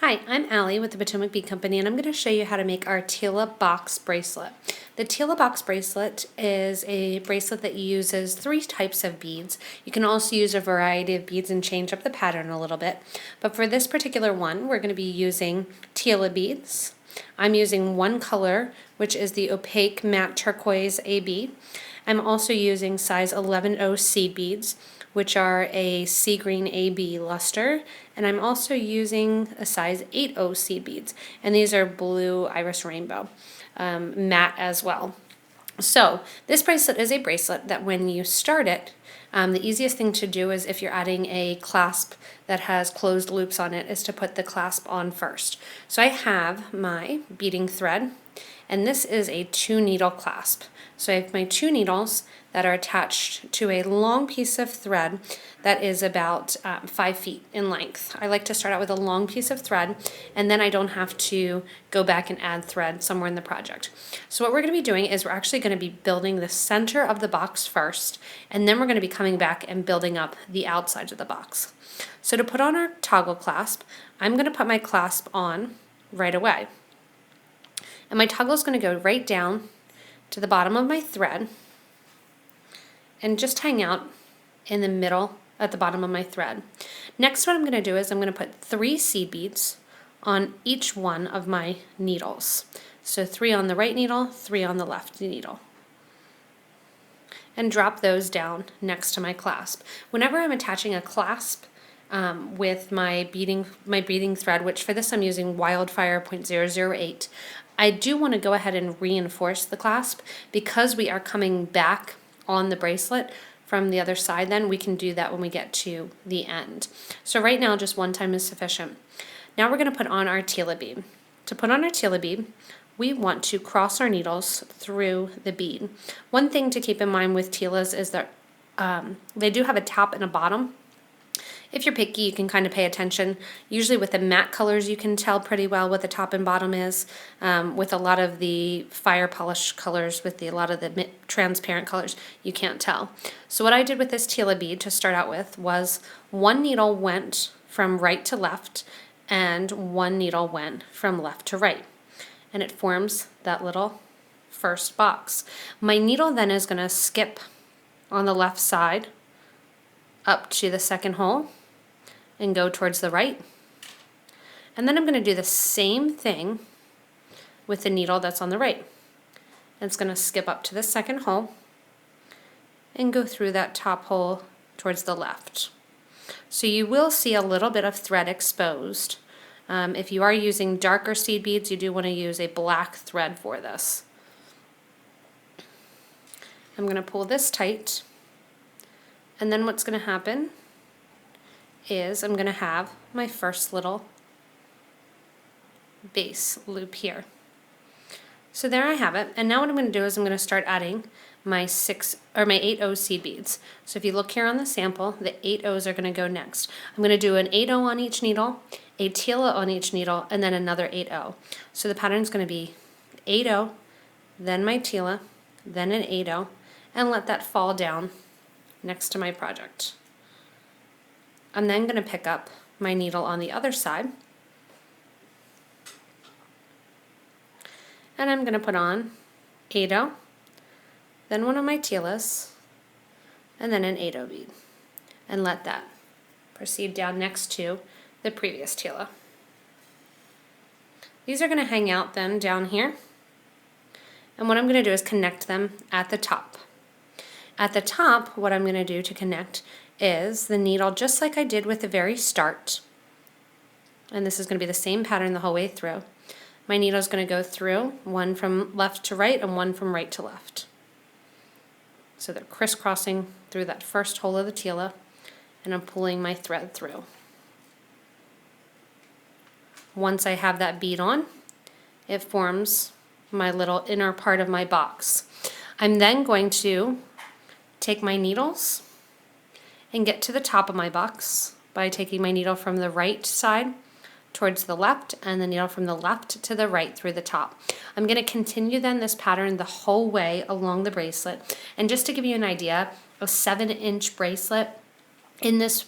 Hi, I'm Allie with the Potomac Bead Company, and I'm going to show you how to make our Tila Box Bracelet. The Tila Box Bracelet is a bracelet that uses 3 types of beads. You can also use a variety of beads and change up the pattern a little bit. But for this particular one, we're going to be using Tila beads. I'm using one color, which is the opaque matte turquoise AB. I'm also using size 11O seed beads, which are a sea green AB luster, and I'm also using a size 8O seed beads, and these are blue iris rainbow, matte as well. So this bracelet is a bracelet that when you start it, the easiest thing to do is if you're adding a clasp that has closed loops on it is to put the clasp on first. So I have my beading thread, and this is a 2-needle clasp. So I have my 2 needles that are attached to a long piece of thread that is about 5 feet in length. I like to start out with a long piece of thread, and then I don't have to go back and add thread somewhere in the project. So what we're going to be doing is we're actually going to be building the center of the box first, and then we're going to be coming back and building up the outsides of the box. So to put on our toggle clasp, I'm going to put my clasp on right away. And my toggle is going to go right down to the bottom of my thread and just hang out in the middle at the bottom of my thread. Next, what I'm going to do is I'm going to put 3 seed beads on each one of my needles. So 3 on the right needle, 3 on the left needle. And drop those down next to my clasp. Whenever I'm attaching a clasp with my beading thread, which for this I'm using Wildfire 0.008, I do want to go ahead and reinforce the clasp because we are coming back on the bracelet from the other side. Then we can do that when we get to the end. So right now just one time is sufficient. Now we're going to put on our Tila bead. To put on our Tila bead, we want to cross our needles through the bead. One thing to keep in mind with Tilas is that they do have a top and a bottom. If you're picky, you can kind of pay attention. Usually with the matte colors, you can tell pretty well what the top and bottom is. With a lot of the fire polish colors, with a lot of the transparent colors, you can't tell. So what I did with this Tila bead to start out with was 1 needle went from right to left and 1 needle went from left to right. And it forms that little first box. My needle then is going to skip on the left side up to the second hole and go towards the right. And then I'm going to do the same thing with the needle that's on the right. It's going to skip up to the second hole and go through that top hole towards the left. So you will see a little bit of thread exposed. If you are using darker seed beads, you do want to use a black thread for this. I'm going to pull this tight, and then what's going to happen is I'm going to have my first little base loop here. So there I have it, and now what I'm going to do is I'm going to start adding my 8O seed beads. So if you look here on the sample, the 8Os are going to go next. I'm going to do an 8O on each needle, a Tila on each needle, and then another 8O. So the pattern is going to be 8O, then my Tila, then an 8O, and let that fall down next to my project. I'm then going to pick up my needle on the other side, and I'm going to put on 8O, then one of my Tilas, and then an 8O bead, and let that proceed down next to the previous Tila. These are going to hang out then down here, and what I'm going to do is connect them at the top. At the top, what I'm going to do to connect is the needle, just like I did with the very start, and this is going to be the same pattern the whole way through. My needle is going to go through, one from left to right and one from right to left. So they're crisscrossing through that first hole of the Tila, and I'm pulling my thread through. Once I have that bead on, it forms my little inner part of my box. I'm then going to take my needles and get to the top of my box by taking my needle from the right side towards the left and the needle from the left to the right through the top. I'm going to continue then this pattern the whole way along the bracelet. And just to give you an idea, a 7-inch bracelet in this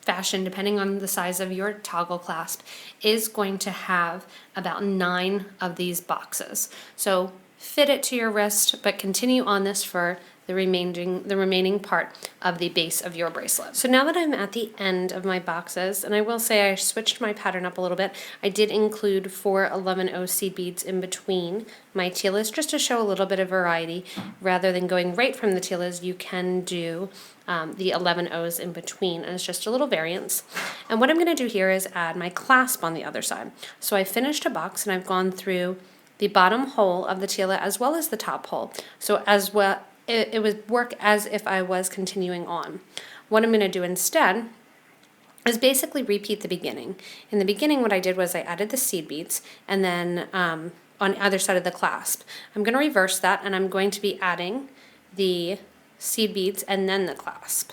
fashion, depending on the size of your toggle clasp, is going to have about 9 of these boxes. So fit it to your wrist, but continue on this for the remaining part of the base of your bracelet. So now that I'm at the end of my boxes, and I will say I switched my pattern up a little bit. I did include 4 11-0 seed beads in between my tilas just to show a little bit of variety. Rather than going right from the tilas, you can do the 11-0s in between, and it's just a little variance. And what I'm going to do here is add my clasp on the other side. So I finished a box and I've gone through the bottom hole of the tila as well as the top hole. So as well, it would work as if I was continuing on. What I'm going to do instead is basically repeat the beginning. In the beginning, what I did was I added the seed beads, and then on the other side of the clasp, I'm going to reverse that, and I'm going to be adding the seed beads and then the clasp.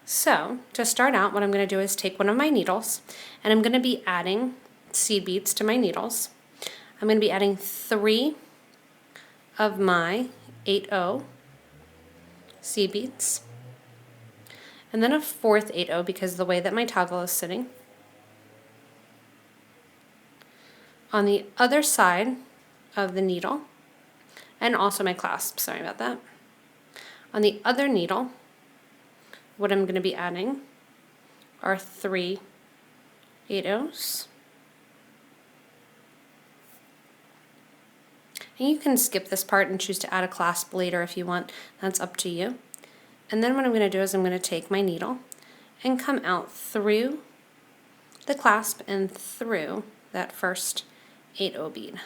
So to start out, what I'm going to do is take one of my needles, and I'm going to be adding seed beads to my needles. I'm going to be adding 3 of my 8-0 seed beads, and then a 4th 8-0 because of the way that my toggle is sitting. On the other side of the needle, and also my clasp, sorry about that. On the other needle, what I'm going to be adding are 3 8-0s. And you can skip this part and choose to add a clasp later if you want. That's up to you. And then what I'm going to do is I'm going to take my needle and come out through the clasp and through that first 8-0 bead.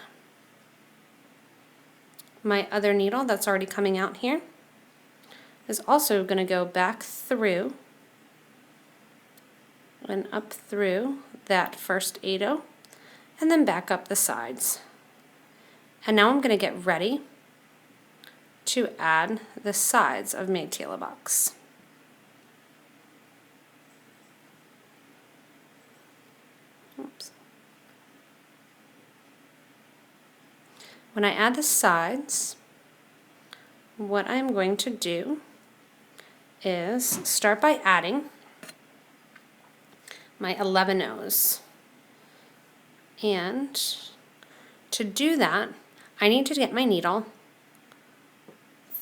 My other needle that's already coming out here is also going to go back through and up through that first 8-0 and then back up the sides. And now I'm going to get ready to add the sides of my Tila box. Oops. When I add the sides, what I'm going to do is start by adding my 11-0s. And to do that, I need to get my needle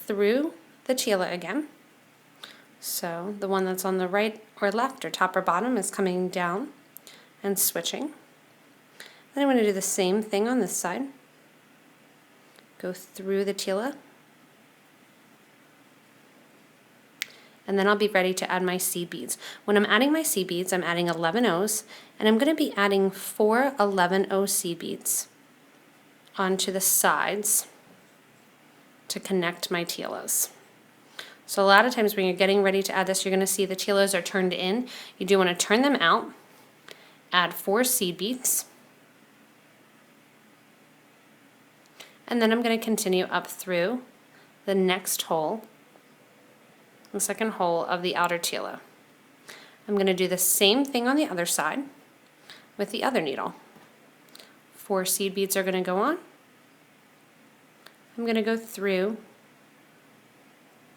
through the tila again. So the one that's on the right or left or top or bottom is coming down and switching. Then I'm going to do the same thing on this side. Go through the tila. And then I'll be ready to add my seed beads. When I'm adding my seed beads, I'm adding 11-0s, and I'm going to be adding 4 11-0 seed beads onto the sides to connect my tilas. So a lot of times when you're getting ready to add this, you're going to see the tilas are turned in. You do want to turn them out, add 4 seed beads, and then I'm going to continue up through the next hole, the second hole of the outer tila. I'm going to do the same thing on the other side with the other needle. 4 seed beads are going to go on. I'm going to go through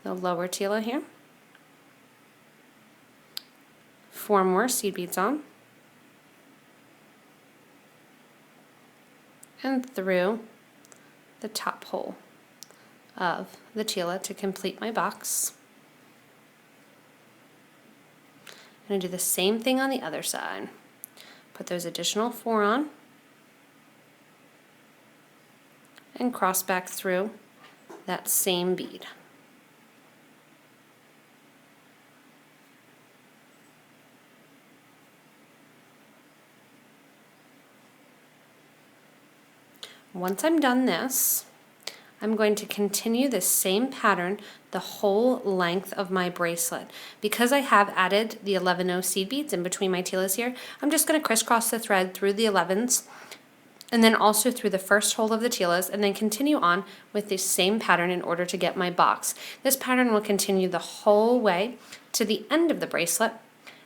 the lower tila here. 4 more seed beads on. And through the top hole of the tila to complete my box. I'm going to do the same thing on the other side. Put those additional 4 on. And cross back through that same bead. Once I'm done this, I'm going to continue this same pattern the whole length of my bracelet. Because I have added the 11-0 seed beads in between my tilas here, I'm just going to crisscross the thread through the 11s and then also through the first hole of the tilas, and then continue on with the same pattern in order to get my box. This pattern will continue the whole way to the end of the bracelet,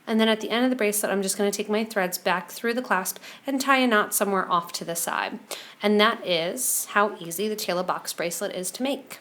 and then at the end of the bracelet I'm just going to take my threads back through the clasp and tie a knot somewhere off to the side. And that is how easy the Tila Box Bracelet is to make.